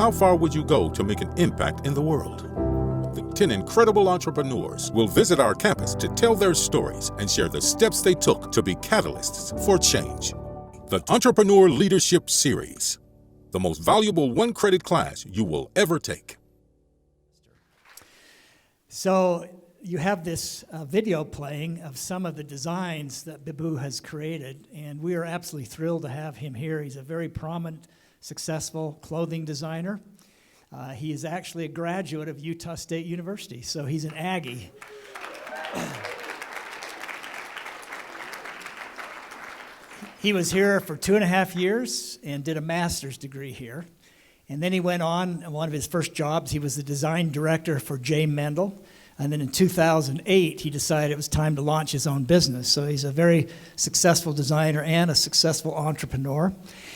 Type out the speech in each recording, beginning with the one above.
how far would you go to make an impact in the world? The 10 incredible entrepreneurs will visit our campus to tell their stories and share the steps they took to be catalysts for change. The Entrepreneur Leadership Series, the most valuable one-credit class you will ever take. So you have this video playing of some of the designs that Bibhu has created, and we are absolutely thrilled to have him here. He's a very prominent, successful clothing designer. He is actually a graduate of Utah State University, so he's an Aggie. He was here for 2.5 years and did a master's degree here. And then he went on, and one of his first jobs, he was the design director for J.Mendel. And then in 2008, he decided it was time to launch his own business. So he's a very successful designer and a successful entrepreneur.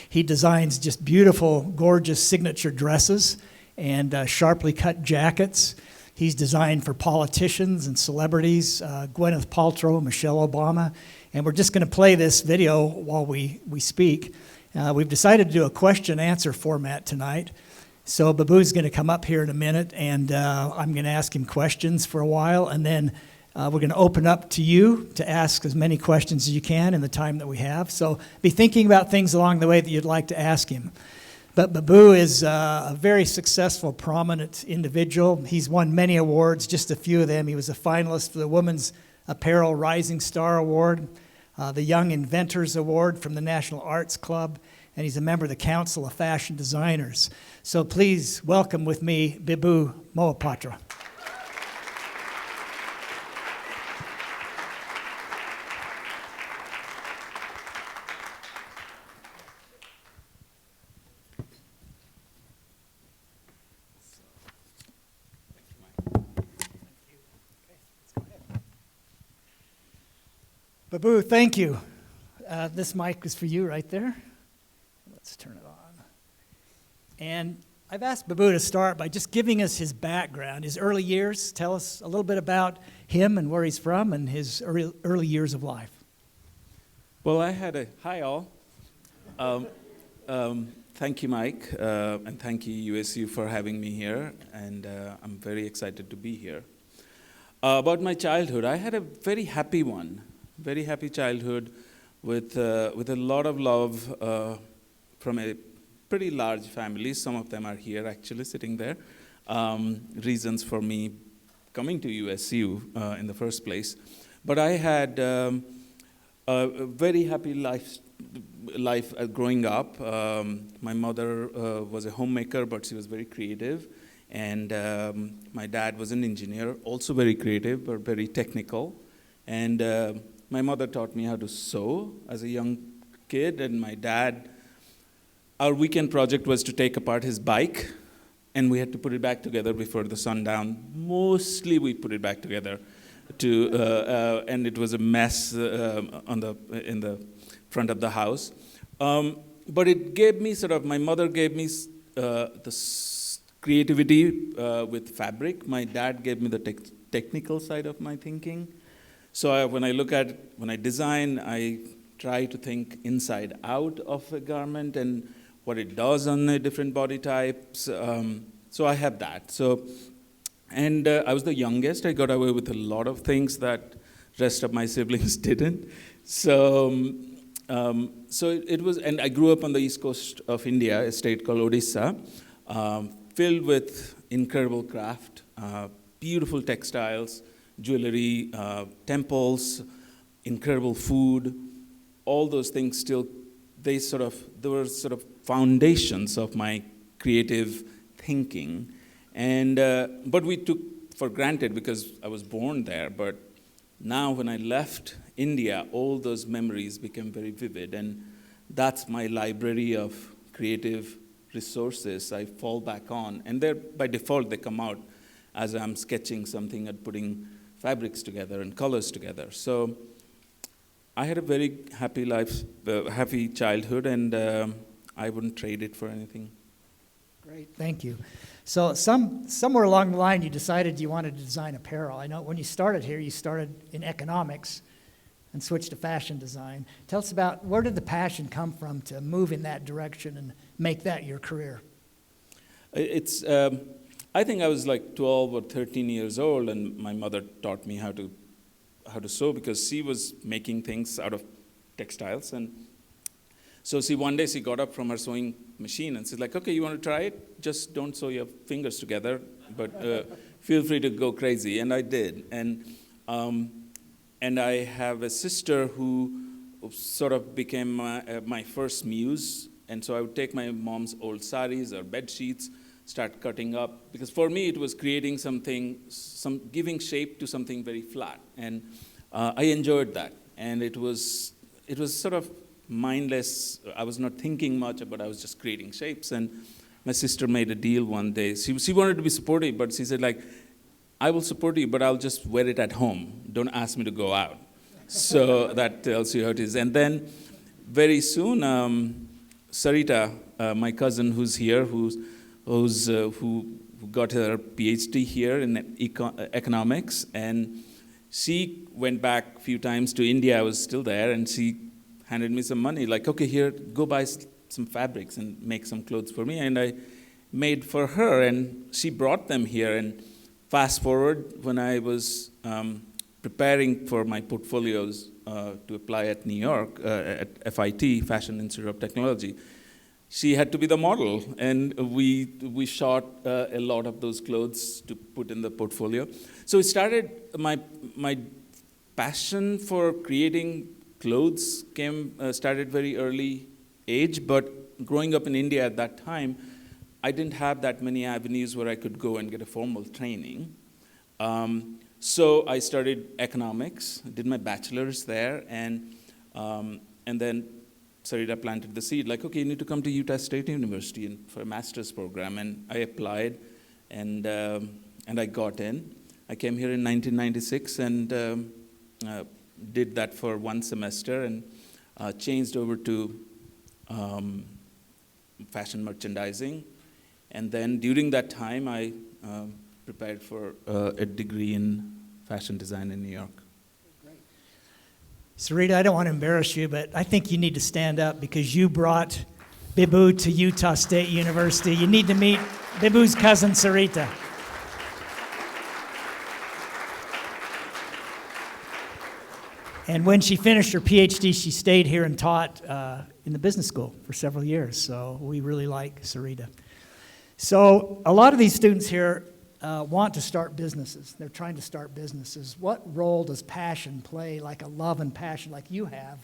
He designs just beautiful, gorgeous signature dresses and sharply cut jackets. He's designed for politicians and celebrities, Gwyneth Paltrow, Michelle Obama. And we're just going to play this video while we speak. We've decided to do a question-answer format tonight. So Bibhu's going to come up here in a minute, and I'm going to ask him questions for a while, and then we're going to open up to you to ask as many questions as you can in the time that we have. So be thinking about things along the way that you'd like to ask him. But Bibhu is a very successful, prominent individual. He's won many awards, just a few of them. He was a finalist for the Women's Apparel Rising Star Award, the Young Inventors Award from the National Arts Club, and he's a member of the Council of Fashion Designers. So please welcome with me Bibhu Mohapatra. Bibhu, thank you. This mic is for you right there. Let's turn it on. And I've asked Bibhu to start by just giving us his background, his early years. Tell us a little bit about him and where he's from and his early years of life. Well, hi all. Thank you, Mike, and thank you, USU, for having me here, and I'm very excited to be here. About my childhood, I had a very happy childhood with a lot of love from a pretty large family. Some of them are here, actually, sitting there. Reasons for me coming to USU in the first place. But I had a very happy life growing up. My mother was a homemaker, but she was very creative. And my dad was an engineer, also very creative, but very technical. And my mother taught me how to sew as a young kid, and my dad, our weekend project was to take apart his bike, and we had to put it back together before the sundown. Mostly we put it back together, and it was a mess in the front of the house. But it gave me my mother gave me the creativity with fabric. My dad gave me the technical side of my thinking. So when I design, I try to think inside out of a garment and what it does on the different body types. So I have that. And I was the youngest. I got away with a lot of things that rest of my siblings didn't. So it was, and I grew up on the east coast of India, a state called Odisha, filled with incredible craft, beautiful textiles, jewelry, temples, incredible food. All those things still, they were sort of foundations of my creative thinking. And but we took for granted because I was born there. But now when I left India, all those memories became very vivid. And that's my library of creative resources I fall back on. And by default, they come out as I'm sketching something and putting fabrics together and colors together. So I had a very happy life, happy childhood, and I wouldn't trade it for anything. Great, thank you. So somewhere along the line, you decided you wanted to design apparel. I know when you started here, you started in economics and switched to fashion design. Tell us about where did the passion come from to move in that direction and make that your career? It's, I think I was like 12 or 13 years old, and my mother taught me how to sew because she was making things out of textiles. And so one day she got up from her sewing machine and she's like, okay, you want to try it? Just don't sew your fingers together, but feel free to go crazy. And I did. And I have a sister who sort of became my first muse. And so I would take my mom's old saris or bed sheets, start cutting up, because for me it was creating something, giving shape to something very flat. And I enjoyed that. And it was sort of mindless. I was not thinking much, but I was just creating shapes. And my sister made a deal one day. She wanted to be supportive, but she said, like, I will support you, but I'll just wear it at home. Don't ask me to go out. So that tells you how it is. And then very soon, Sarita, my cousin who's here, who got her PhD here in economics, and she went back a few times to India. I was still there, and she handed me some money, like, okay, here, go buy some fabrics and make some clothes for me. And I made for her, and she brought them here. And fast forward, when I was preparing for my portfolios to apply at New York, at FIT, Fashion Institute of Technology, she had to be the model. And we shot a lot of those clothes to put in the portfolio. So it started, my passion for creating clothes started very early age, but growing up in India at that time, I didn't have that many avenues where I could go and get a formal training. So I studied economics, did my bachelor's there, and then Sarita planted the seed, like, okay, you need to come to Utah State University for a master's program. And I applied, and I got in. I came here in 1996 and did that for one semester, and changed over to fashion merchandising. And then during that time, I prepared for a degree in fashion design in New York. Great. Sarita, I don't want to embarrass you, but I think you need to stand up because you brought Bibhu to Utah State University. You need to meet Bibhu's cousin, Sarita. And when she finished her PhD, she stayed here and taught in the business school for several years. So we really like Sarita. So a lot of these students here want to start businesses. They're trying to start businesses. What role does passion play, like a love and passion like you have?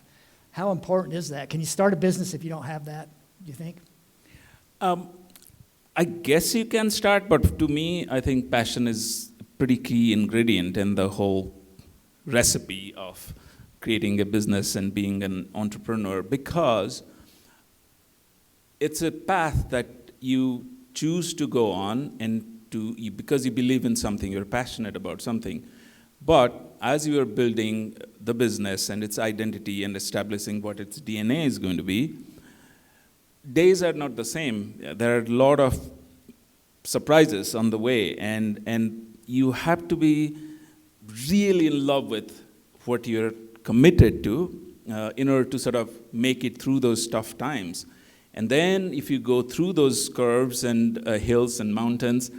How important is that? Can you start a business if you don't have that, do you think? I guess you can start, but to me, I think passion is a pretty key ingredient in the whole recipe of creating a business and being an entrepreneur, because it's a path that you choose to go on because you believe in something, you're passionate about something. But as you are building the business and its identity and establishing what its DNA is going to be, days are not the same. There are a lot of surprises on the way, and you have to be really in love with what you're committed to in order to sort of make it through those tough times. And then if you go through those curves and hills and mountains,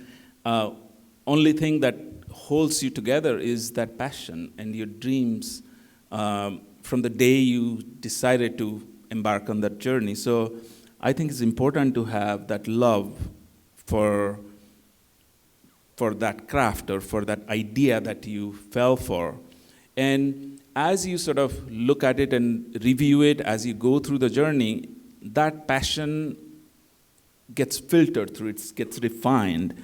only thing that holds you together is that passion and your dreams from the day you decided to embark on that journey. So I think it's important to have that love for that craft or for that idea that you fell for. And as you sort of look at it and review it as you go through the journey, that passion gets filtered through, it gets refined.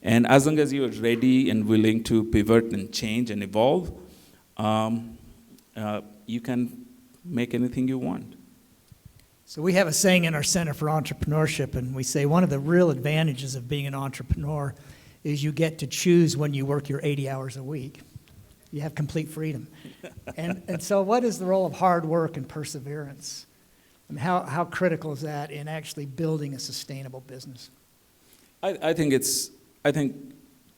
And as long as you are ready and willing to pivot and change and evolve, you can make anything you want. So we have a saying in our Center for Entrepreneurship, and we say one of the real advantages of being an entrepreneur is you get to choose when you work your 80 hours a week. You have complete freedom. And so what is the role of hard work and perseverance? I mean, how critical is that in actually building a sustainable business? I think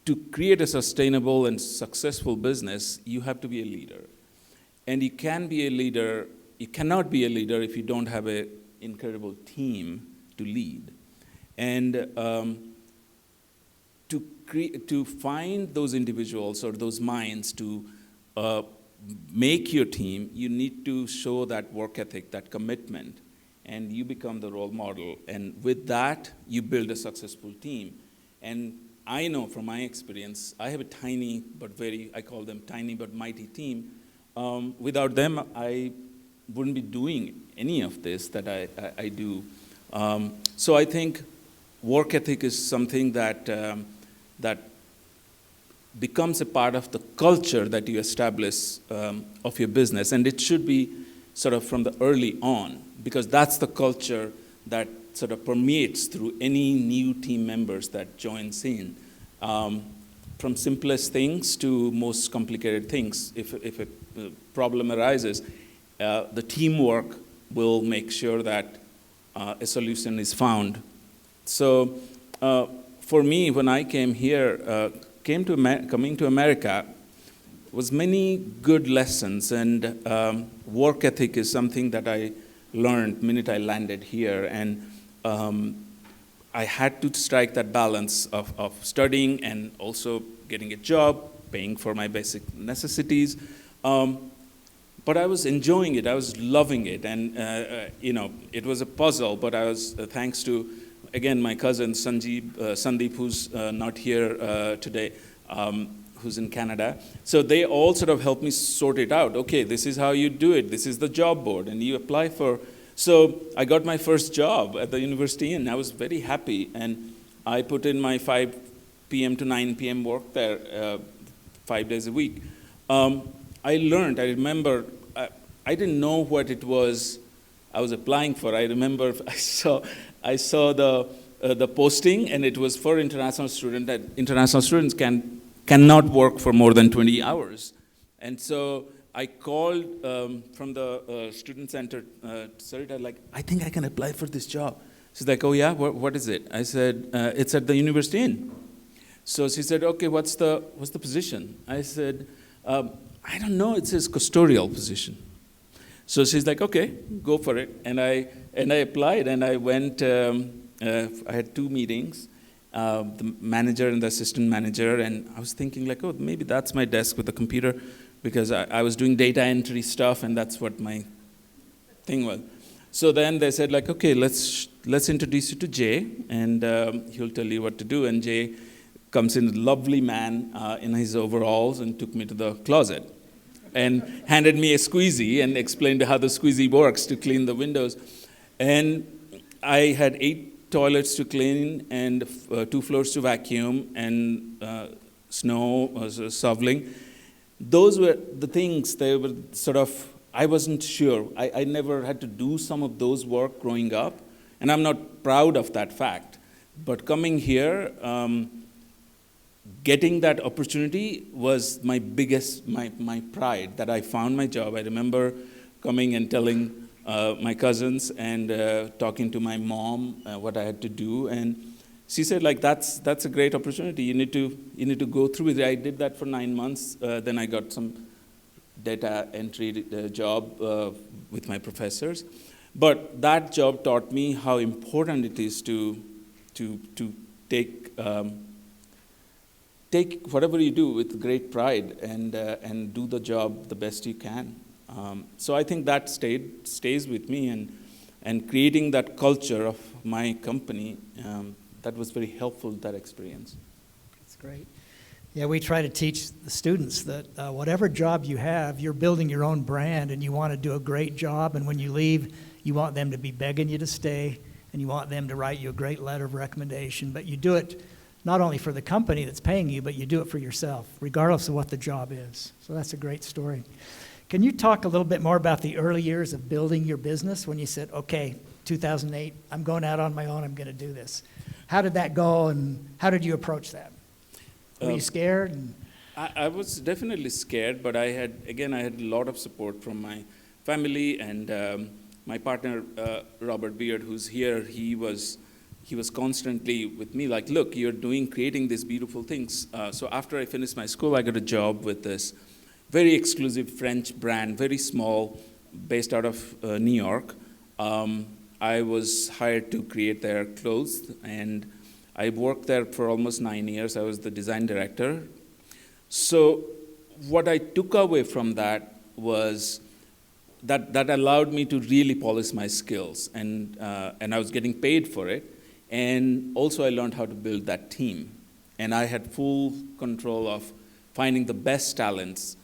to create a sustainable and successful business, you have to be a leader. And you cannot be a leader if you don't have an incredible team to lead. And to find those individuals or those minds to make your team, you need to show that work ethic, that commitment, and you become the role model. And with that, you build a successful team. And I know from my experience, I have a tiny but I call them tiny but mighty team. Without them, I wouldn't be doing any of this that I do. So I think work ethic is something that becomes a part of the culture that you establish of your business. And it should be sort of from the early on, because that's the culture that sort of permeates through any new team members that joins in. From simplest things to most complicated things. If a problem arises, the teamwork will make sure that a solution is found. So for me, when I came here, coming to America, was many good lessons, and work ethic is something that I learned the minute I landed here, and I had to strike that balance of studying and also getting a job, paying for my basic necessities. But I was enjoying it, I was loving it, and it was a puzzle, but I was, thanks to, again, my cousin Sandeep, who's not here today, who's in Canada. So they all sort of helped me sort it out. Okay, this is how you do it, this is the job board, and you apply for. So I got my first job at the university, and I was very happy, and I put in my 5 p.m. to 9 p.m. work there 5 days a week. I remember, I didn't know what it was I was applying for. I remember I saw the posting, and it was for international students, that international students cannot work for more than 20 hours. And so I called from the student center, Sarita, like, I think I can apply for this job. She's like, oh yeah, what is it? I said, it's at the University Inn. So she said, okay, what's the position? I said, I don't know, it says custodial position. So she's like, okay, go for it. And I applied, and I went, I had 2 meetings, the manager and the assistant manager, and I was thinking like, oh, maybe that's my desk with the computer, because I was doing data entry stuff, and that's what my thing was. So then they said like, okay, let's introduce you to Jay, and he'll tell you what to do. And Jay comes in, a lovely man in his overalls, and took me to the closet and handed me a squeezy and explained how the squeezy works to clean the windows. And I had 8 toilets to clean, and 2 floors to vacuum, and snow was shoveling. Those were the things, they were sort of, I wasn't sure. I never had to do some of those work growing up, and I'm not proud of that fact. But coming here, getting that opportunity was my biggest, my pride, that I found my job. I remember coming and telling my cousins and talking to my mom what I had to do, and she said like, that's a great opportunity. You need to go through it. I did that for 9 months. Then I got some data entry job with my professors. But that job taught me how important it is to take whatever you do with great pride and do the job the best you can. So I think that stays with me, and creating that culture of my company, that was very helpful, that experience. That's great. Yeah, we try to teach the students that whatever job you have, you're building your own brand, and you want to do a great job, and when you leave, you want them to be begging you to stay, and you want them to write you a great letter of recommendation, but you do it not only for the company that's paying you, but you do it for yourself, regardless of what the job is. So that's a great story. Can you talk a little bit more about the early years of building your business when you said, okay, 2008, I'm going out on my own, I'm going to do this. How did that go, and how did you approach that? Were you scared? I was definitely scared, but I had a lot of support from my family, and my partner, Robert Beard, who's here, he was constantly with me, like, look, you're creating these beautiful things. So after I finished my school, I got a job with this very exclusive French brand, very small, based out of New York. I was hired to create their clothes, and I worked there for almost 9 years. I was the design director. So what I took away from that was that allowed me to really polish my skills, and I was getting paid for it. And also I learned how to build that team. And I had full control of finding the best talents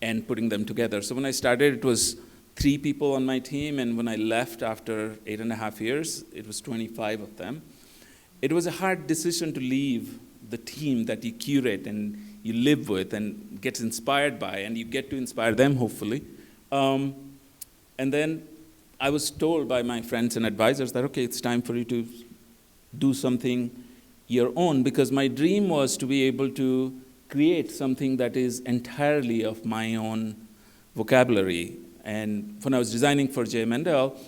and putting them together. So when I started, it was 3 people on my team, and when I left after 8.5 years, it was 25 of them. It was a hard decision to leave the team that you curate and you live with and get inspired by, and you get to inspire them, hopefully. And then I was told by my friends and advisors that, okay, it's time for you to do something your own, because my dream was to be able to create something that is entirely of my own vocabulary. And when I was designing for J.Mendel,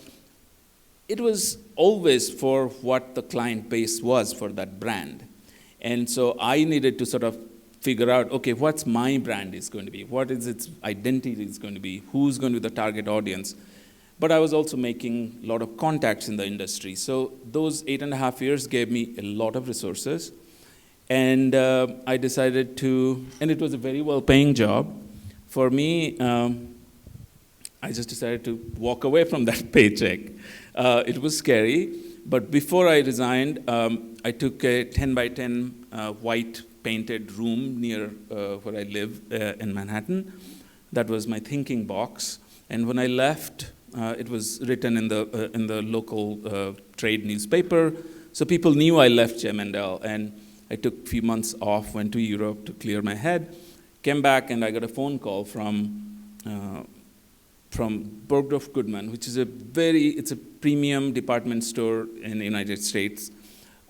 it was always for what the client base was for that brand. And so I needed to sort of figure out, okay, what's my brand is going to be? What is its identity is going to be? Who's going to be the target audience? But I was also making a lot of contacts in the industry. So those 8.5 years gave me a lot of resources. And I decided to, and it was a very well-paying job. For me, I just decided to walk away from that paycheck. It was scary, but before I resigned, I took a 10 by 10 white painted room near where I live in Manhattan. That was my thinking box. And when I left, it was written in the local trade newspaper. So people knew I left J.Mendel, and I took a few months off, went to Europe to clear my head, came back, and I got a phone call from Bergdorf Goodman, which is it's a premium department store in the United States.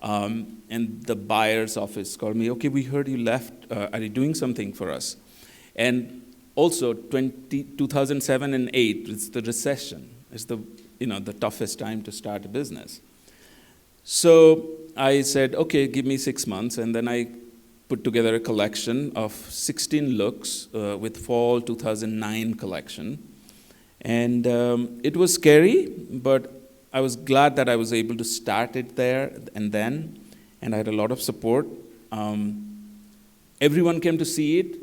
And the buyer's office called me, okay, we heard you left, are you doing something for us? And also 2007 and 8, it's the recession. It's the toughest time to start a business. So I said, okay, give me 6 months, and then I put together a collection of 16 looks with fall 2009 collection. And it was scary, but I was glad that I was able to start it there and then, and I had a lot of support. Everyone came to see it.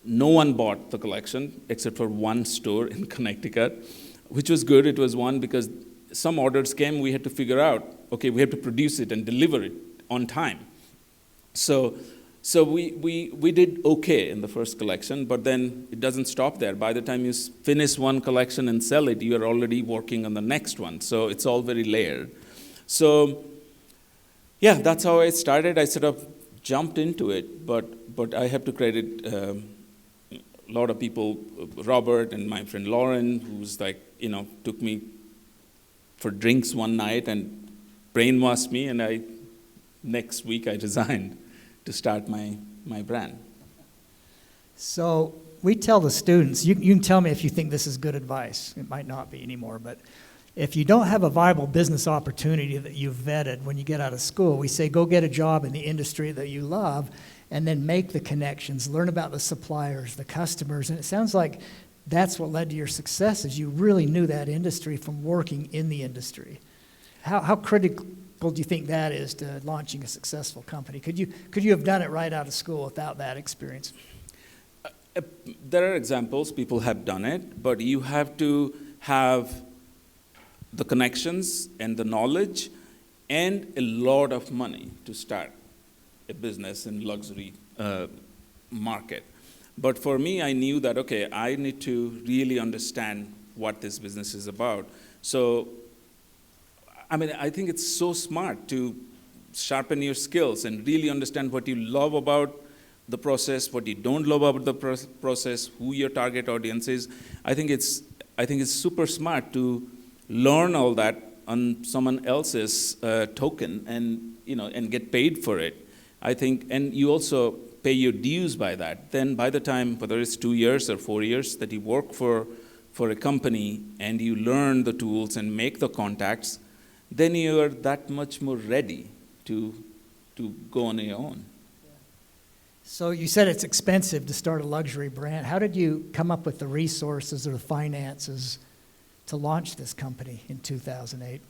No one bought the collection except for one store in Connecticut, which was good. It was one because some orders came, we had to figure out, okay, we have to produce it and deliver it on time. So we did okay in the first collection, but then it doesn't stop there. By the time you finish one collection and sell it, you are already working on the next one. So it's all very layered. So yeah, that's how I started. I sort of jumped into it, but I have to credit a lot of people, Robert and my friend Lauren, who's took me for drinks one night and brainwashed me, and next week I resigned to start my brand. So we tell the students, you can tell me if you think this is good advice. It might not be anymore, but if you don't have a viable business opportunity that you've vetted when you get out of school, we say go get a job in the industry that you love and then make the connections, learn about the suppliers, the customers, and it sounds like that's what led to your success, is you really knew that industry from working in the industry. How critical do you think that is to launching a successful company? Could you have done it right out of school without that experience? There are examples, people have done it, but you have to have the connections and the knowledge and a lot of money to start a business in luxury market. But for me, I knew that, okay, I need to really understand what this business is about. So I think it's so smart to sharpen your skills and really understand what you love about the process, what you don't love about the process, who your target audience is. I think it's super smart to learn all that on someone else's token and get paid for it. I think, and you also pay your dues by that. Then by the time, whether it's 2 years or 4 years that you work for a company and you learn the tools and make the contacts, then you are that much more ready to go on your own. So you said it's expensive to start a luxury brand. How did you come up with the resources or the finances to launch this company in 2008?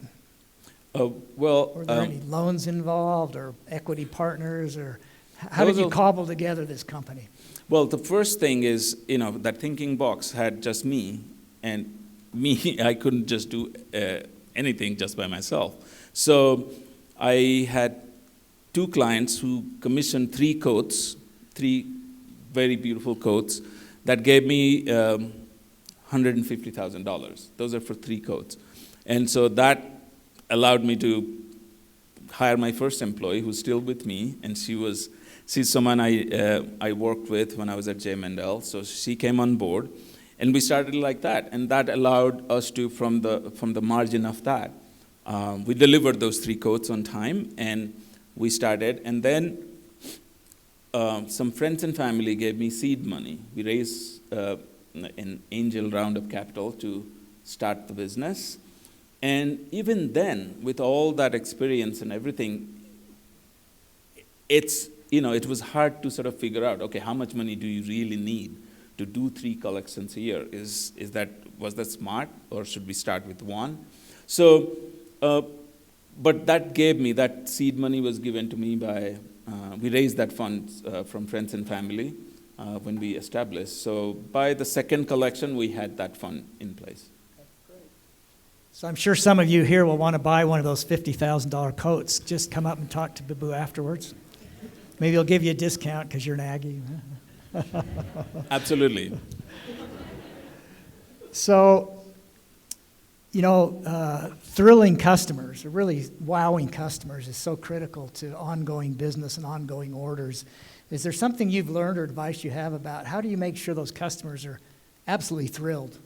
Well, Were there any loans involved or equity partners, or how did Those you are- cobble together this company? well, the first thing is, that thinking box had just me, and me, I couldn't just do anything just by myself. So I had 2 clients who commissioned 3 coats, 3 very beautiful coats, that gave me $150,000. Those are for 3 coats. And so that allowed me to hire my first employee, who's still with me, and she's someone I worked with when I was at J.Mendel. So she came on board, and we started like that, and that allowed us to, from the margin of that, we delivered those 3 coats on time, and we started, and then some friends and family gave me seed money. We raised an angel round of capital to start the business. And even then, with all that experience and everything, it was hard to sort of figure out, okay, how much money do you really need to do 3 collections a year? Was that smart, or should we start with 1? So, but that seed money was given to me by, we raised that fund from friends and family when we established. So by the second collection, we had that fund in place. So I'm sure some of you here will want to buy one of those $50,000 coats. Just come up and talk to Bibhu afterwards. Maybe he'll give you a discount because you're an Aggie. Absolutely. So, thrilling customers, or really wowing customers, is so critical to ongoing business and ongoing orders. Is there something you've learned or advice you have about how do you make sure those customers are absolutely thrilled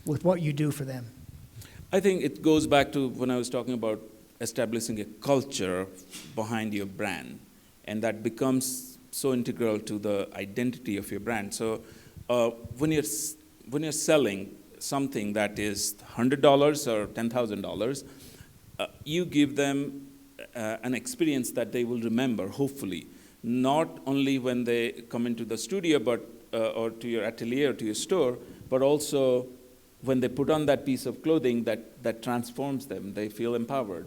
with what you do for them? I think it goes back to when I was talking about establishing a culture behind your brand, and that becomes so integral to the identity of your brand. So when you're selling something that is $100 or $10,000, you give them an experience that they will remember, hopefully, not only when they come into the studio, but or to your atelier or to your store, but also when they put on that piece of clothing that transforms them. They feel empowered.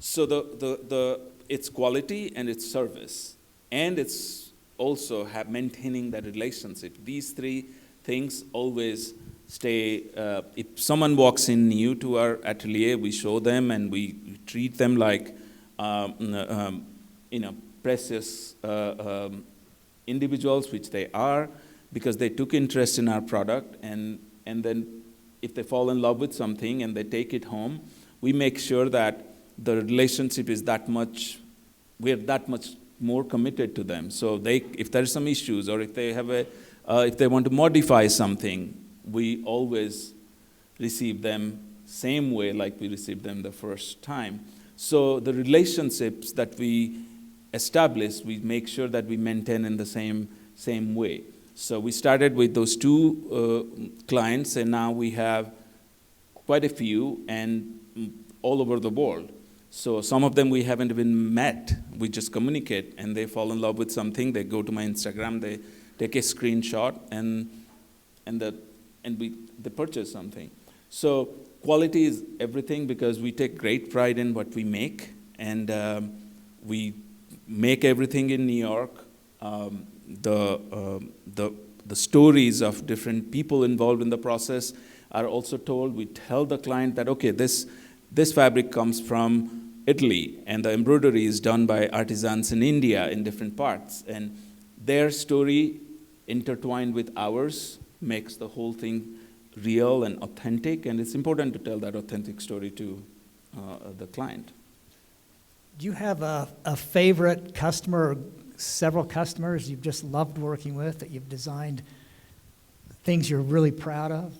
So it's quality and it's service, and it's also maintaining that relationship. These 3 things always stay. If someone walks in new to our atelier, we show them and we treat them like precious individuals, which they are, because they took interest in our product, and then if they fall in love with something and they take it home, we make sure that the relationship is we're that much more committed to them. So if there's some issues, or if they want to modify something, we always receive them same way like we received them the first time. So the relationships that we establish, we make sure that we maintain in the same way. So we started with those 2 clients, and now we have quite a few, and all over the world. So some of them we haven't even met. We just communicate, and they fall in love with something. They go to my Instagram, they take a screenshot, and they purchase something. So quality is everything, because we take great pride in what we make, and we make everything in New York. The stories of different people involved in the process are also told. We tell the client that, okay, this fabric comes from Italy, and the embroidery is done by artisans in India in different parts, and their story intertwined with ours makes the whole thing real and authentic, and it's important to tell that authentic story to the client. Do you have a favorite customer or several customers you've just loved working with, that you've designed things you're really proud of?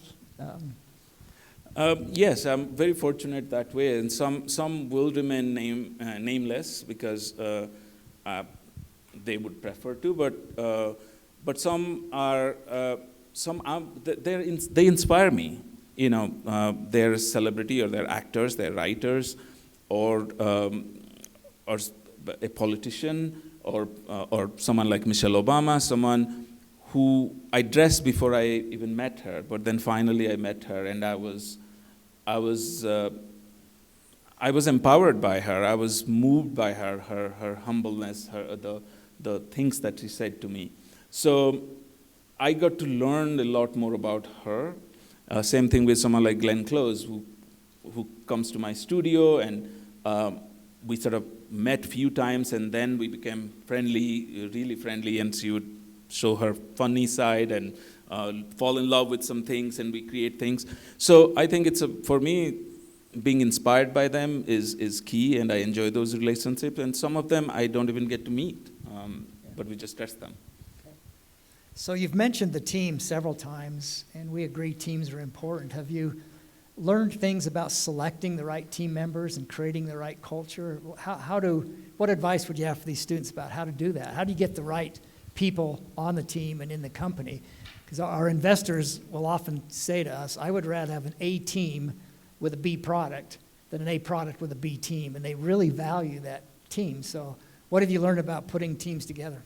Yes, I'm very fortunate that way, and some will remain nameless because they would prefer to, but some are they inspire me. They're a celebrity, or they're actors, they're writers, or a politician, or someone like Michelle Obama, someone who I dressed before I even met her, but then finally I met her, and I was I was empowered by her. I was moved by her humbleness, the things that she said to me. So I got to learn a lot more about her. Same thing with someone like Glenn Close, who comes to my studio, and we sort of met a few times, and then we became friendly, really friendly, and she would show her funny side and fall in love with some things, and we create things. So I think for me, being inspired by them is key, and I enjoy those relationships. And some of them I don't even get to meet, but we just test them. So you've mentioned the team several times, and we agree teams are important. Have you learned things about selecting the right team members and creating the right culture? What advice would you have for these students about how to do that? How do you get the right people on the team and in the company? Because our investors will often say to us, I would rather have an A team with a B product than an A product with a B team, and they really value that team. So what have you learned about putting teams together?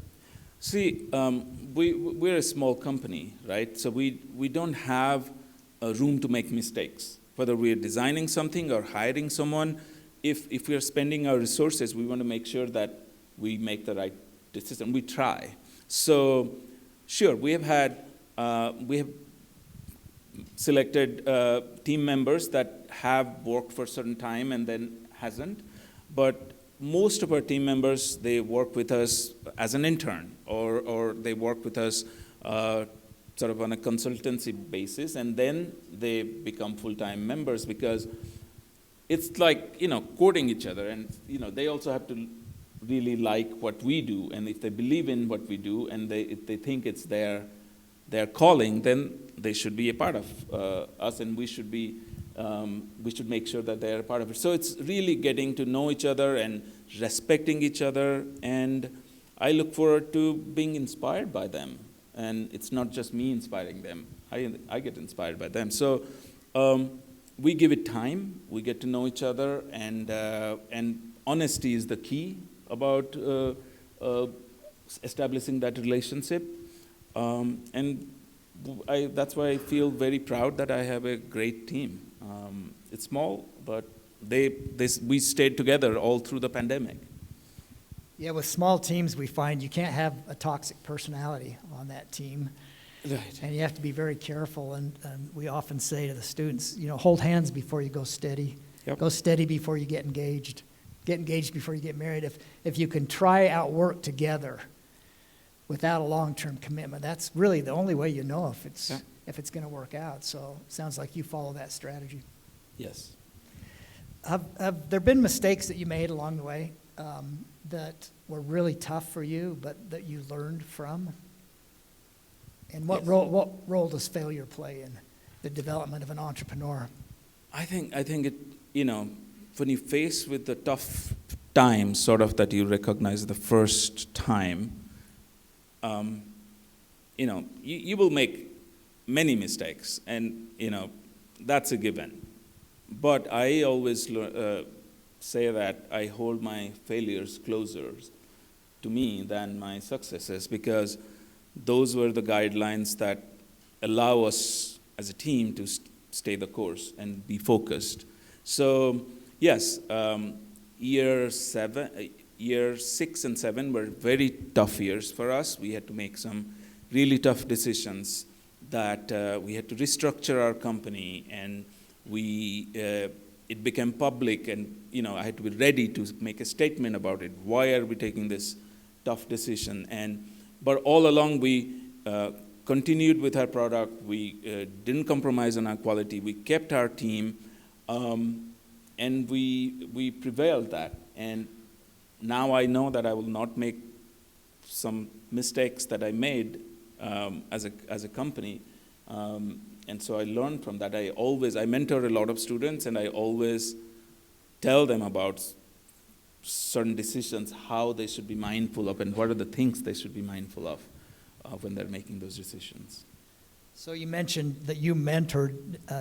See, we're a small company, right? So we don't have a room to make mistakes. Whether we're designing something or hiring someone, if we're spending our resources, we want to make sure that we make the right decision. We try. So, sure, we have selected team members that have worked for a certain time and then hasn't, but most of our team members, they work with us as an intern, or they work with us sort of on a consultancy basis, and then they become full-time members, because it's like, courting each other, and, they also have to really like what we do, and if they believe in what we do, and if they think it's their calling, then they should be a part of us, and we should make sure that they're a part of it. So it's really getting to know each other and respecting each other, and I look forward to being inspired by them. And it's not just me inspiring them. I get inspired by them. So we give it time. We get to know each other, and honesty is the key about establishing that relationship. And that's why I feel very proud that I have a great team. It's small, but we stayed together all through the pandemic. Yeah, with small teams, we find you can't have a toxic personality on that team. Right. And you have to be very careful. And we often say to the students, hold hands before you go steady. Yep. Go steady before you get engaged. Get engaged before you get married. If you can try out work together without a long-term commitment, that's really the only way you know if it's going to work out. So it sounds like you follow that strategy. Yes. Have there been mistakes that you made along the way that were really tough for you, but that you learned from? And what role does failure play in the development of an entrepreneur? I think it, when you face with the tough times, sort of that you recognize the first time, you will make many mistakes, and that's a given. But I always say that I hold my failures closer to me than my successes, because those were the guidelines that allow us as a team to stay the course and be focused. So yes, year 6 and 7 were very tough years for us. We had to make some really tough decisions that we had to restructure our company, and it became public, and I had to be ready to make a statement about it. Why are we taking this tough decision? But all along we continued with our product. We didn't compromise on our quality. We kept our team, and we prevailed that. And now I know that I will not make some mistakes that I made as a company. And so I learned from that. I mentor a lot of students, and I always tell them about certain decisions, how they should be mindful of, and what are the things they should be mindful of when they're making those decisions. So you mentioned that you mentored.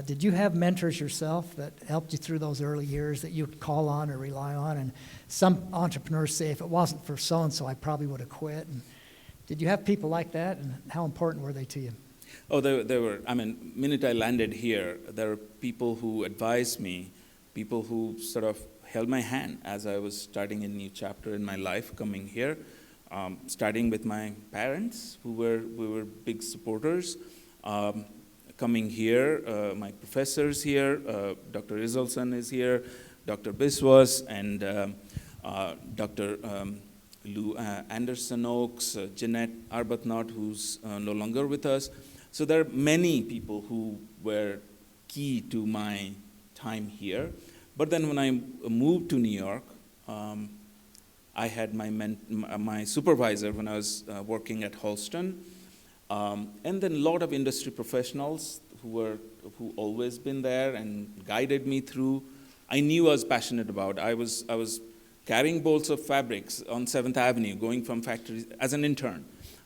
Did you have mentors yourself that helped you through those early years that you could call on or rely on? And some entrepreneurs say, if it wasn't for so-and-so, I probably would have quit. And did you have people like that, and how important were they to you? Oh, there were. Minute I landed here, there were people who advised me, people who sort of held my hand as I was starting a new chapter in my life coming here, starting with my parents, who were big supporters. Coming here, my professors here, Dr. Rizalson is here, Dr. Biswas, and Dr. Lou Anderson Oaks, Jeanette Arbuthnot, who's no longer with us. So there are many people who were key to my time here. But then when I moved to New York, I had my supervisor when I was working at Halston, and then a lot of industry professionals who always been there and guided me through. I knew I was passionate about. I was carrying bolts of fabrics on 7th Avenue, going from factories as an intern.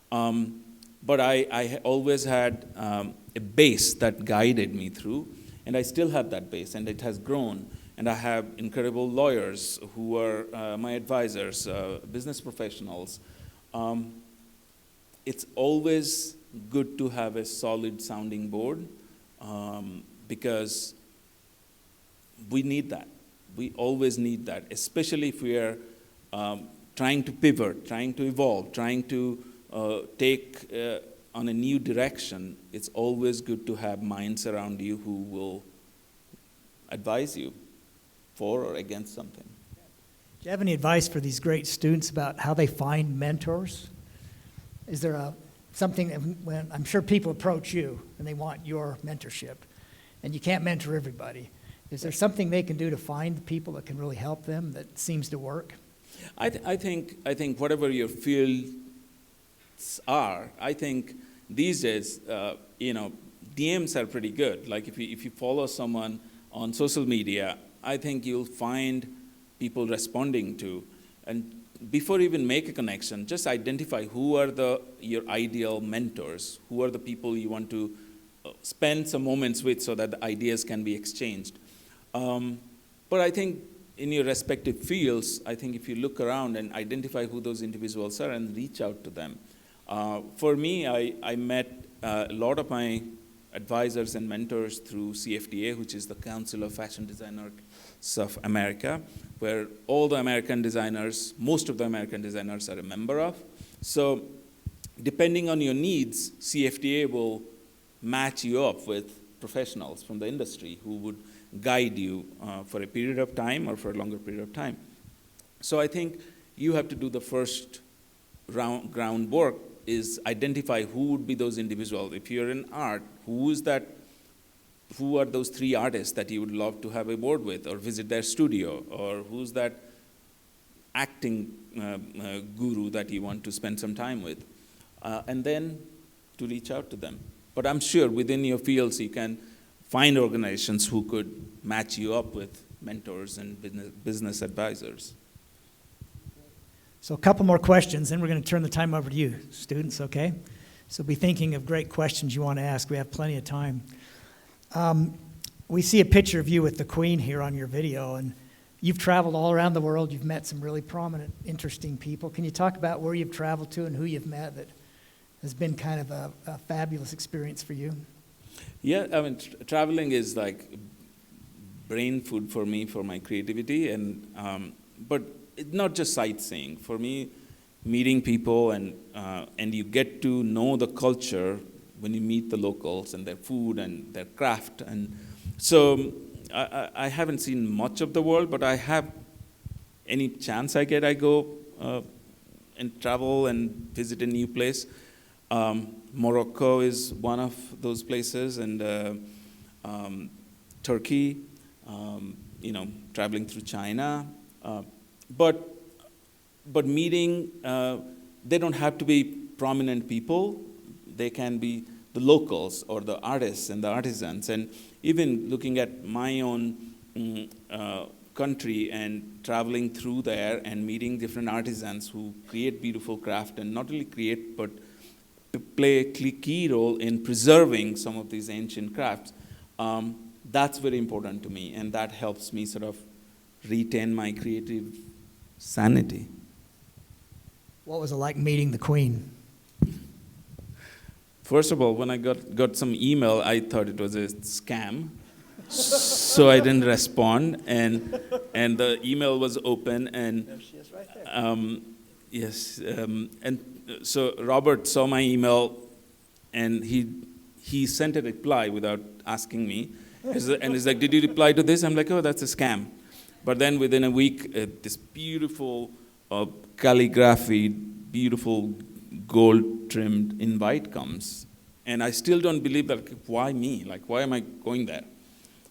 But I always had a base that guided me through, and I still have that base, and it has grown. And I have incredible lawyers who are my advisors, business professionals. It's always good to have a solid sounding board because we need that. We always need that, especially if we are trying to pivot, trying to evolve, trying to take on a new direction. It's always good to have minds around you who will advise you for or against something. Do you have any advice for these great students about how they find mentors? Is there something that when I'm sure people approach you and they want your mentorship, and you can't mentor everybody. Is there something they can do to find the people that can really help them that seems to work? I think whatever your fields are, I think these days, DMs are pretty good. Like if you follow someone on social media, I think you'll find people responding to. And before you even make a connection, just identify who are your ideal mentors, who are the people you want to spend some moments with so that the ideas can be exchanged. But I think in your respective fields, I think if you look around and identify who those individuals are and reach out to them. For me, I met a lot of my advisors and mentors through CFDA, which is the Council of Fashion Designers of America, where all the American designers, most of the American designers are a member of. So depending on your needs, CFDA will match you up with professionals from the industry who would guide you for a period of time or for a longer period of time. So I think you have to do the first groundwork is identify who would be those individuals. If you're in art, who are those 3 artists that you would love to have a board with or visit their studio? Or who's that acting guru that you want to spend some time with? And then to reach out to them. But I'm sure within your fields you can find organizations who could match you up with mentors and business advisors. So a couple more questions, then we're going to turn the time over to you, students, okay? So be thinking of great questions you want to ask. We have plenty of time. We see a picture of you with the Queen here on your video, and you've traveled all around the world. You've met some really prominent, interesting people. Can you talk about where you've traveled to and who you've met that has been kind of a fabulous experience for you? Yeah, I mean, traveling is like brain food for me, for my creativity, and but it's not just sightseeing. For me, meeting people and you get to know the culture when you meet the locals and their food and their craft. And so I haven't seen much of the world, but I have, any chance I get, I go and travel and visit a new place. Morocco is one of those places, and Turkey, traveling through China. But meeting, they don't have to be prominent people. They can be the locals or the artists and the artisans. And even looking at my own country and traveling through there and meeting different artisans who create beautiful craft and not only create but play a key role in preserving some of these ancient crafts. That's very important to me, and that helps me sort of retain my creative sanity. What was it like meeting the Queen? First of all, when I got some email, I thought it was a scam. So I didn't respond, and the email was open, and There she is right there. yes, and so Robert saw my email, and he sent a reply without asking me, and he's like, "Did you reply to this?" I'm like, "Oh, that's a scam." But then within a week, this beautiful calligraphy, beautiful gold-trimmed invite comes, and I still don't believe that. Like, why me? Like, why am I going there?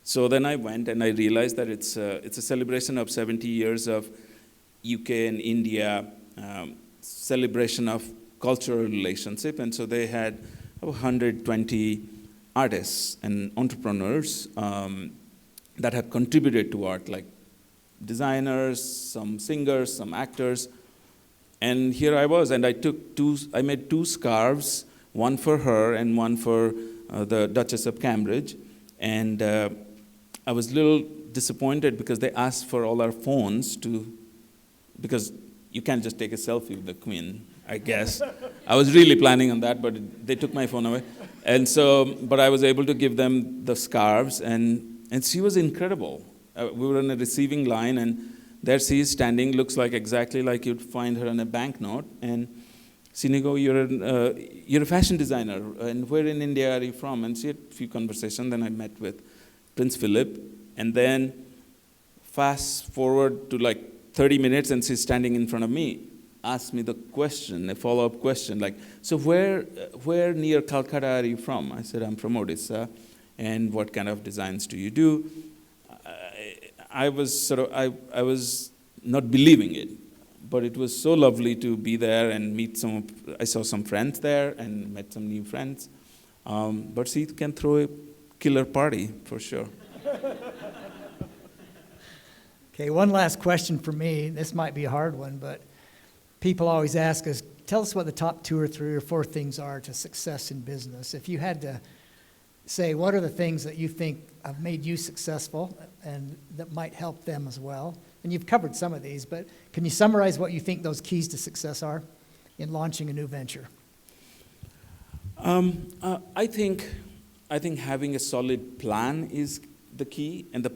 So then I went, and I realized that it's a celebration of 70 years of UK and India celebration of cultural relationship, and so they had 120 artists and entrepreneurs that had contributed to art, like designers, some singers, some actors, and here I was, and I made two scarves, one for her and one for the Duchess of Cambridge, and I was a little disappointed because they asked for all our phones because you can't just take a selfie with the Queen, I guess. I was really planning on that, but they took my phone away. And so, but I was able to give them the scarves, and she was incredible. We were on a receiving line, and there she is standing, looks like exactly like you'd find her on a banknote. And Sinigo, you're a fashion designer, and where in India are you from? And she had a few conversations, then I met with Prince Philip, and then fast forward to like 30 minutes, and she's standing in front of me, asked me the question, a follow-up question, like, so where near Calcutta are you from? I said, I'm from Odisha, and what kind of designs do you do? I was not believing it, but it was so lovely to be there and meet I saw some friends there and met some new friends, but she can throw a killer party, for sure. Okay, one last question for me. This might be a hard one, but people always ask us, tell us what the top 2 or 3 or 4 things are to success in business. If you had to say, what are the things that you think have made you successful and that might help them as well? And you've covered some of these, but can you summarize what you think those keys to success are in launching a new venture? I think having a solid plan is the key, and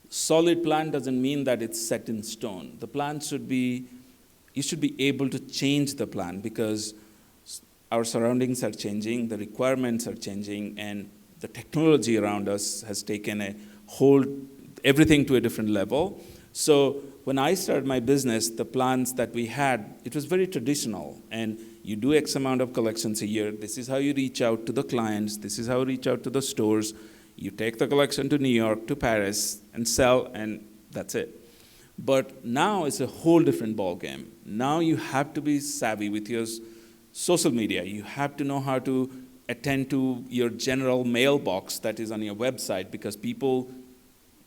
solid plan doesn't mean that it's set in stone. The plan you should be able to change the plan because our surroundings are changing, the requirements are changing, and the technology around us has taken everything to a different level. So when I started my business, the plans that we had, it was very traditional, and you do X amount of collections a year. This is how you reach out to the clients. This is how you reach out to the stores. You take the collection to New York, to Paris, and sell, and that's it. But now it's a whole different ballgame. Now you have to be savvy with your social media. You have to know how to attend to your general mailbox that is on your website because people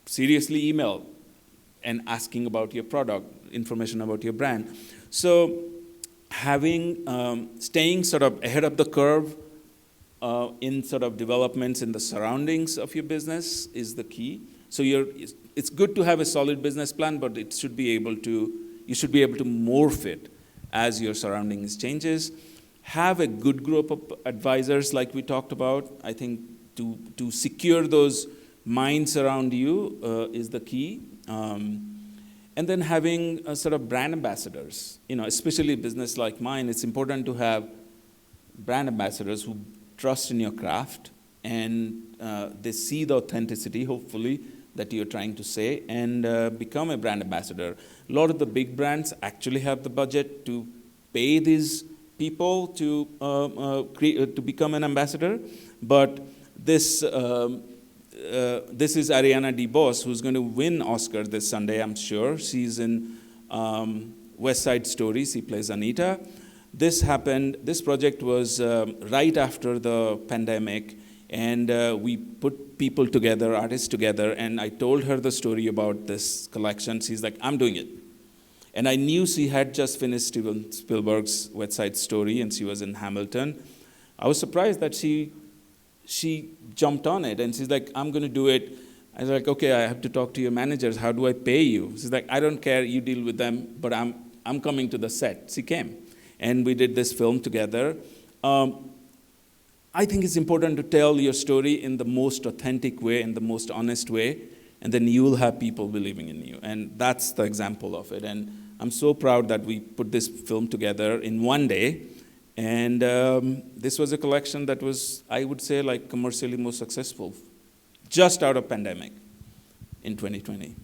seriously email and asking about your product, information about your brand. So staying sort of ahead of the curve in sort of developments in the surroundings of your business is the key. So it's good to have a solid business plan, but you should be able to morph it as your surroundings changes. Have a good group of advisors like we talked about. I think to secure those minds around you is the key. And then having sort of brand ambassadors, especially business like mine, it's important to have brand ambassadors who trust in your craft and they see the authenticity, hopefully, that you're trying to say and become a brand ambassador. A lot of the big brands actually have the budget to pay these people to become an ambassador, but this is Ariana DeBose, who's going to win Oscar this Sunday, I'm sure. She's in West Side Story. She plays Anita. This project was right after the pandemic, and we put people together, artists together, and I told her the story about this collection. She's like, I'm doing it. And I knew she had just finished Steven Spielberg's West Side Story, and she was in Hamilton. I was surprised that she jumped on it, and she's like, I'm going to do it. I was like, okay, I have to talk to your managers. How do I pay you? She's like, I don't care. You deal with them, but I'm coming to the set. She came, and we did this film together. I think it's important to tell your story in the most authentic way, in the most honest way, and then you will have people believing in you. And that's the example of it. And I'm so proud that we put this film together in one day. And this was a collection that was, I would say, like commercially most successful, just out of pandemic in 2020.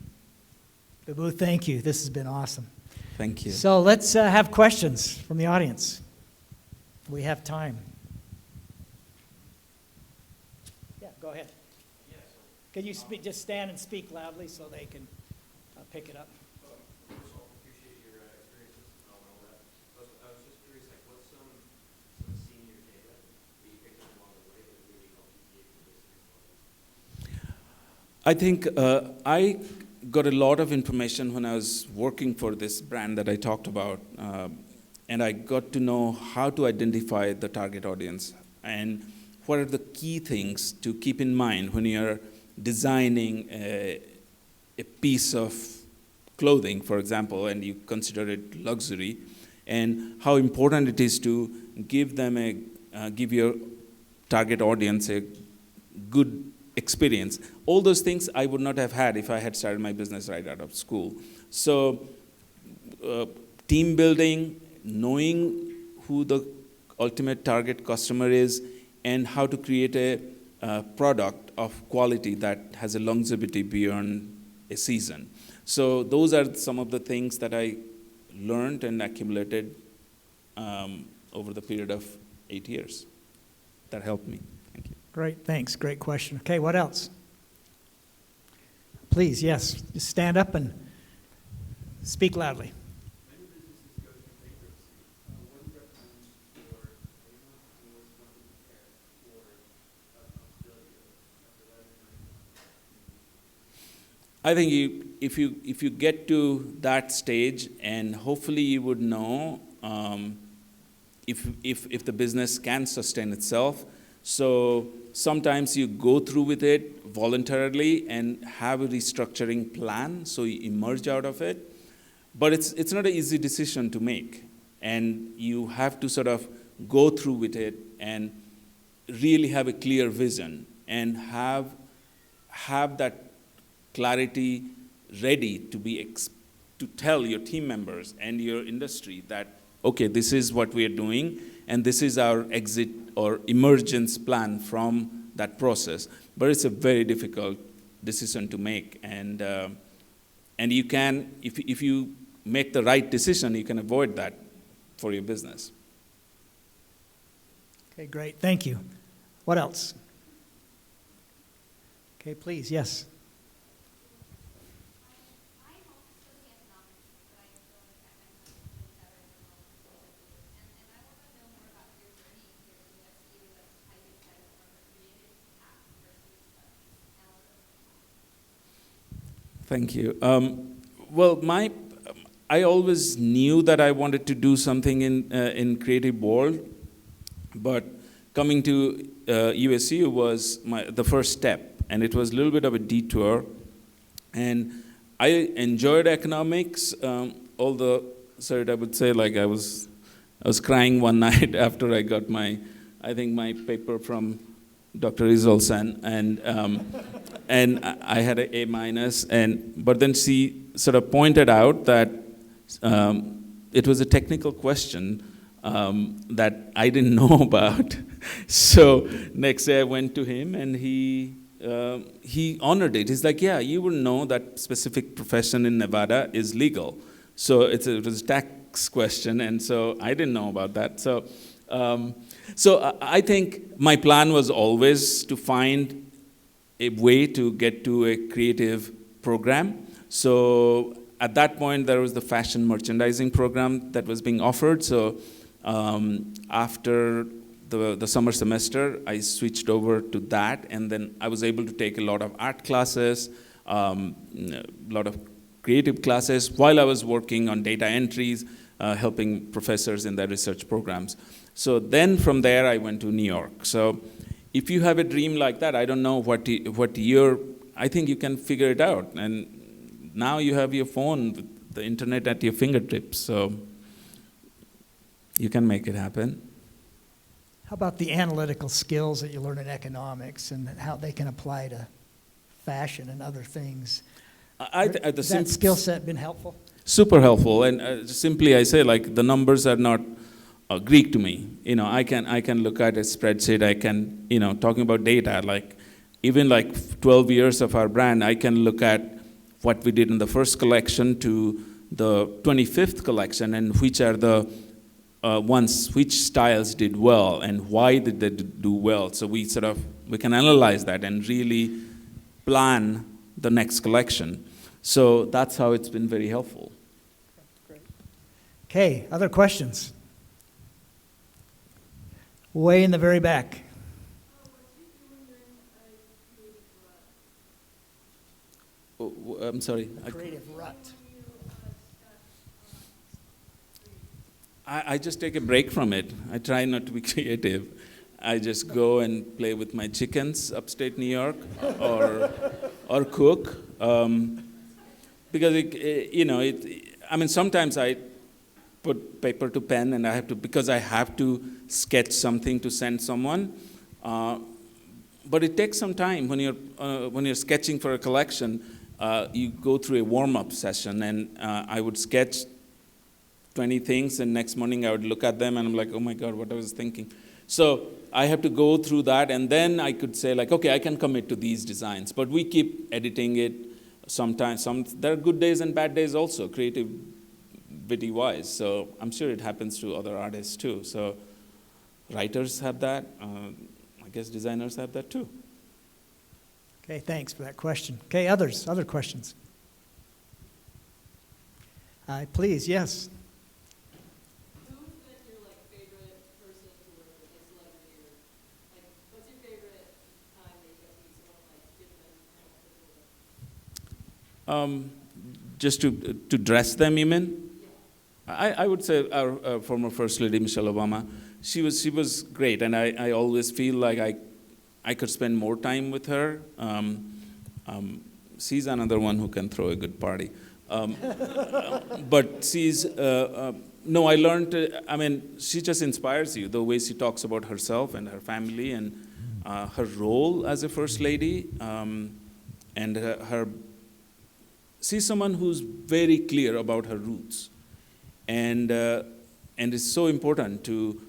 Bibhu, thank you. This has been awesome. Thank you. So let's have questions from the audience. We have time. Yeah, go ahead. Yes. Can you just stand and speak loudly so they can pick it up? First of all, appreciate your experiences and all that. But I was just curious, like, what's some senior data that you picked up along the way that really helped you get to this next level? I think I got a lot of information when I was working for this brand that I talked about, and I got to know how to identify the target audience and what are the key things to keep in mind when you're designing a piece of clothing, for example, and you consider it luxury, and how important it is to give your target audience a good experience. All those things I would not have had if I had started my business right out of school. So team building, knowing who the ultimate target customer is, and how to create a product of quality that has a longevity beyond a season. So those are some of the things that I learned and accumulated over the period of 8 years that helped me. Thank you. Great, thanks. Great question. Okay, what else? Please, yes, just stand up and speak loudly. Many businesses go through bankruptcy. What do you recommend for anyone who wants to prepare for possibility of surviving? I think if you get to that stage, and hopefully you would know if the business can sustain itself. So sometimes you go through with it voluntarily and have a restructuring plan, so you emerge out of it. But it's not an easy decision to make, and you have to sort of go through with it and really have a clear vision and have that clarity ready to tell your team members and your industry that, okay, this is what we are doing, and this is our exit or emergence plan from that process. But it's a very difficult decision to make, and you can, if you make the right decision, you can avoid that for your business. Okay, great. Thank you. What else? Okay, please, yes. Thank you. Well, I always knew that I wanted to do something in creative world, but coming to USU was the first step, and it was a little bit of a detour. And I enjoyed economics, although, sorry, I would say, like I was crying one night after I got my paper from Dr. Rizal-san, and I had an A-, but then she sort of pointed out that it was a technical question that I didn't know about. So next day I went to him, and he honored it. He's like, yeah, you will know that specific profession in Nevada is legal. So it was a tax question, and so I didn't know about that. So I think my plan was always to find a way to get to a creative program. So at that point, there was the fashion merchandising program that was being offered. So after the summer semester, I switched over to that, and then I was able to take a lot of art classes, a lot of creative classes while I was working on data entries, helping professors in their research programs. So then from there, I went to New York. So if you have a dream like that, I don't know I think you can figure it out. And now you have your phone, with the internet at your fingertips, so you can make it happen. How about the analytical skills that you learn in economics and how they can apply to fashion and other things? Has that skill set been helpful? Super helpful, and simply I say, like, the numbers are not Greek to me. You know, I can look at a spreadsheet. I can, you know, talking about data, like even like 12 years of our brand, I can look at what we did in the first collection to the 25th collection, and which are the which styles did well and why did they do well. So we can analyze that and really plan the next collection. So that's how it's been very helpful. Great. Okay, other questions? Way in the very back. I'm sorry. Creative rut. I just take a break from it. I try not to be creative. I just go and play with my chickens upstate New York, or cook, because sometimes I put paper to pen and I have to sketch something to send someone. But it takes some time when you're sketching for a collection. You go through a warm-up session, and I would sketch 20 things, and next morning I would look at them and I'm like, oh my God, what I was thinking. So I have to go through that, and then I could say, like, okay, I can commit to these designs. But we keep editing it sometimes. There are good days and bad days also, creativity-wise. So I'm sure it happens to other artists too. So writers have that. I guess designers have that too. Okay, thanks for that question. Okay, other questions? Please, yes. Just to dress them, you mean? I would say our former First Lady, Michelle Obama, she was great, and I always feel like I could spend more time with her. She's another one who can throw a good party. But she's, no, I learned, she just inspires you, the way she talks about herself and her family and her role as a First Lady, and she's someone who's very clear about her roots, and it's so important to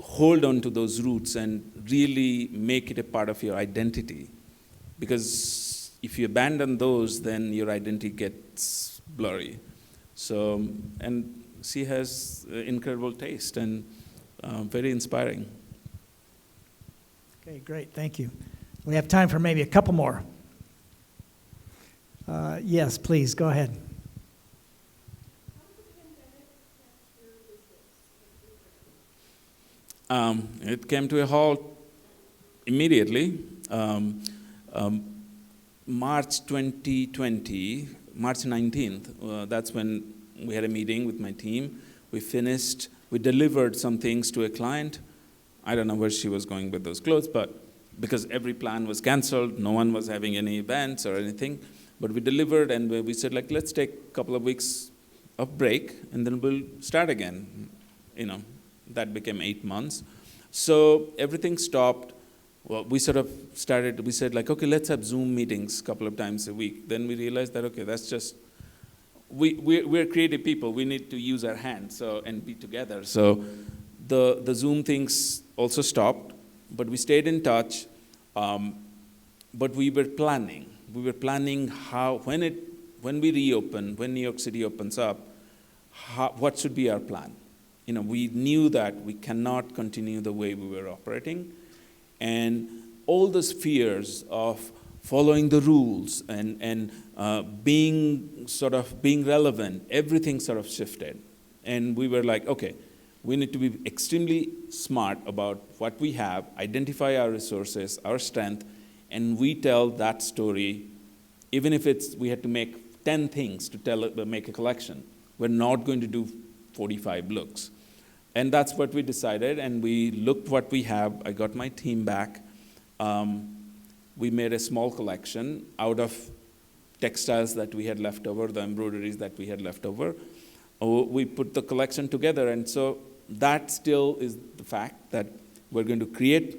hold on to those roots and really make it a part of your identity, because if you abandon those, then your identity gets blurry. So, and she has incredible taste and very inspiring. Okay, great, thank you. We have time for maybe a couple more. Yes, please, go ahead. It came to a halt immediately. March 2020, March 19th, that's when we had a meeting with my team. We delivered some things to a client. I don't know where she was going with those clothes, but because every plan was canceled, no one was having any events or anything. But we delivered, and we said, like, let's take a couple of weeks of break, and then we'll start again. That became 8 months. So everything stopped. Well, we said, like, okay, let's have Zoom meetings a couple of times a week. Then we realized that, okay, that's just, we're creative people. We need to use our hands and be together. So the Zoom things also stopped, but we stayed in touch. But we were planning. We were planning how, when we reopen, when New York City opens up, what should be our plan? We knew that we cannot continue the way we were operating, and all those fears of following the rules and being relevant, everything sort of shifted. And we were like, okay, we need to be extremely smart about what we have, identify our resources, our strength, and we tell that story, even if we had to make 10 things to make a collection. We're not going to do 45 looks. And that's what we decided, and we looked what we have. I got my team back. We made a small collection out of textiles that we had left over, the embroideries that we had left over. We put the collection together, and so that still is the fact that We're going to create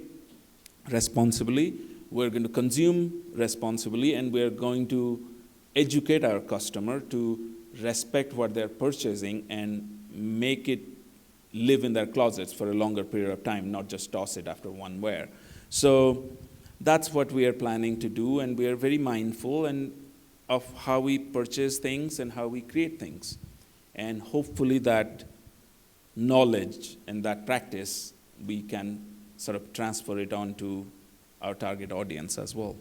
responsibly, we're going to consume responsibly, and we're going to educate our customer to respect what they're purchasing and make it live in their closets for a longer period of time, not just toss it after one wear. So that's what we are planning to do, and we are very mindful of how we purchase things and how we create things. And hopefully that knowledge and that practice, we can sort of transfer it on to our target audience as well.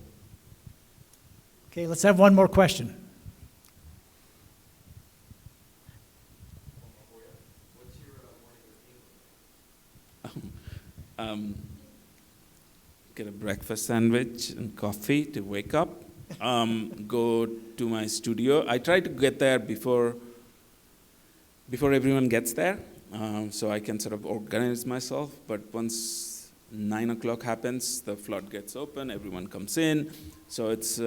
Okay, let's have one more question. What's your morning routine? Get a breakfast sandwich and coffee to wake up, go to my studio. I try to get there before everyone gets there, so I can sort of organize myself. But once 9 o'clock happens, the floodgates open, everyone comes in. So it's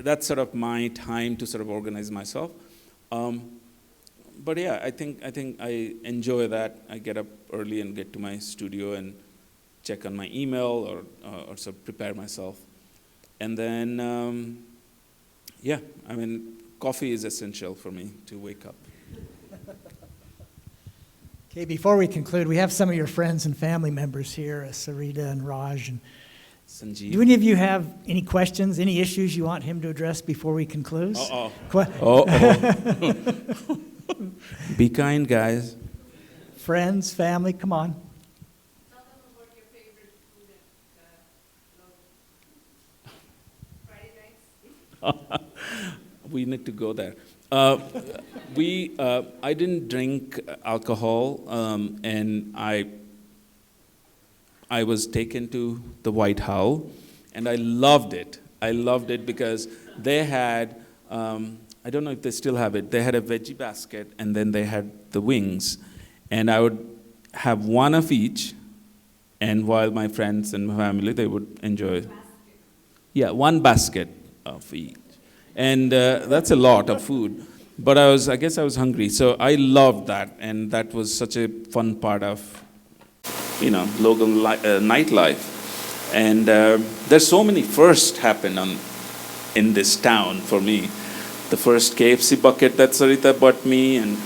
that's sort of my time to sort of organize myself. But yeah, I think I enjoy that. I get up early and get to my studio and check on my email or sort of prepare myself. And then, yeah, I mean, coffee is essential for me to wake up. Okay, before we conclude, we have some of your friends and family members here, Sarita and Raj. And Sanjeev. do any of you have any questions, any issues you want him to address before we conclude? Be kind, guys. Friends, family, come on. Tell them about your favorite food at Friday nights. We need to go there. I didn't drink alcohol, and I was taken to the White Owl, and I loved it. I loved it because they had, I don't know if they still have it, they had a veggie basket, and then they had the wings. And I would have one of each, and while my friends and my family, they would enjoy. Yeah, one basket of each. And that's a lot of food. But I guess I was hungry, so I loved that, and that was such a fun part of, local nightlife. And there's so many firsts happen in this town for me. The first KFC bucket that Sarita bought me, and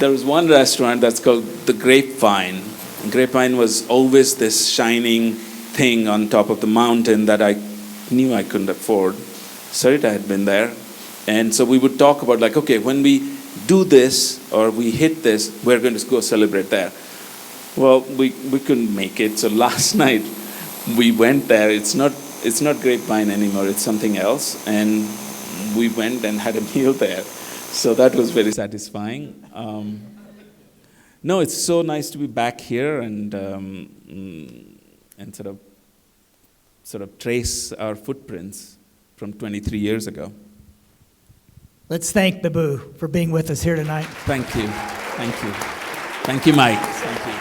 there was one restaurant that's called the Grapevine. Grapevine was always this shining thing on top of the mountain that I knew I couldn't afford. Sarita had been there. And so we would talk about like, okay, when we do this or we hit this, we're going to go celebrate there. Well, we couldn't make it. So last night we went there. It's not Grapevine anymore. It's something else. And we went and had a meal there. So that was very satisfying. No, it's so nice to be back here and sort of trace our footprints from 23 years ago. Let's thank Bibhu for being with us here tonight. Thank you. Thank you. Thank you, Mike. Thank you.